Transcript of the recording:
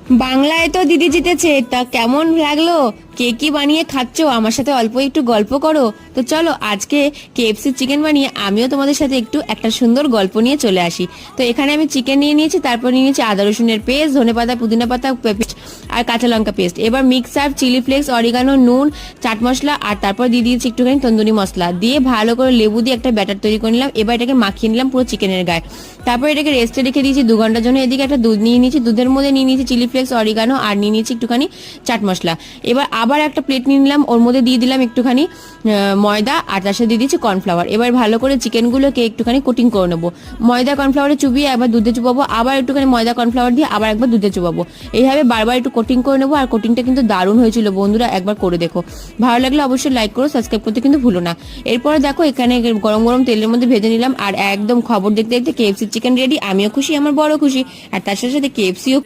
বাংলায় তো দিদি জিতেছে, তা কেমন লাগলো? কে কি বানিয়ে খাচ্ছো আমার সাথে অল্প একটু গল্প করো। তো চলো আজকে কেএফসি চিকেন বানিয়ে আমিও তোমাদের সাথে একটু একটা সুন্দর গল্প নিয়ে চলে আসি। তো এখানে আমি চিকেন নিয়ে নিয়েছি, তারপর নিয়ে নিয়েছি আদা রসুনের পেস্ট, ধনেপাতা পুদিনা পাতা পেস্ট আর কাঁচা লঙ্কা পেস্ট। এবার mix up chilli flakes, oregano, নুন, চাট মশলা আর তারপর দিয়ে দিয়েছি একটুখানি তন্দুরি মশলা দিয়ে ভালো করে লেবু দিয়ে একটা ব্যাটার তৈরি করে নিলাম। এবার এটাকে মাখিয়ে নিলাম পুরো চিকেনের গায়ে। তারপর এটাকে রেস্টে রেখে দিয়েছি 2 ঘন্টার জন্য। এদিকে একটা দুধ নিয়ে নিয়েছি, দুধের মধ্যে নিয়ে নিয়েছি চিলি ফ্লেক্স, অরিগানো আর নিয়ে নিয়েছি একটুখানি চাট মশলা। এবার আবার একটা প্লেট নিয়ে নিলাম, ওর মধ্যে দিয়ে দিলাম একটুখানি ময়দা আর তার সাথে দিয়ে দিচ্ছি কর্নফ্লাওয়ার। এবার ভালো করে চিকেনগুলোকে একটুখানি কোটিং করে নেবো, ময়দা কর্নফ্লাওয়ারে চুবিয়ে একবার দুধে চুবাবো, আবার একটুখানি ময়দা কর্নফ্লাওয়ার দিয়ে আবার একবার দুধে চুবাবো। এইভাবে বারবার একটু কোটিং করে নেবো। আর কোটিংটা কিন্তু দারুণ হয়েছিল বন্ধুরা, একবার করে দেখো। ভালো লাগলে অবশ্যই লাইক করো, সাবস্ক্রাইব করতে কিন্তু ভুলো না। এরপরে দেখো এখানে গরম গরম তেলের মধ্যে ভেজে নিলাম, আর একদম খবর দেখতে দেখতে কেএফসি চিকেন রেডি। আমিও খুশি, আমার বড় খুশি, আর তার সাথে সাথে কেএফসিও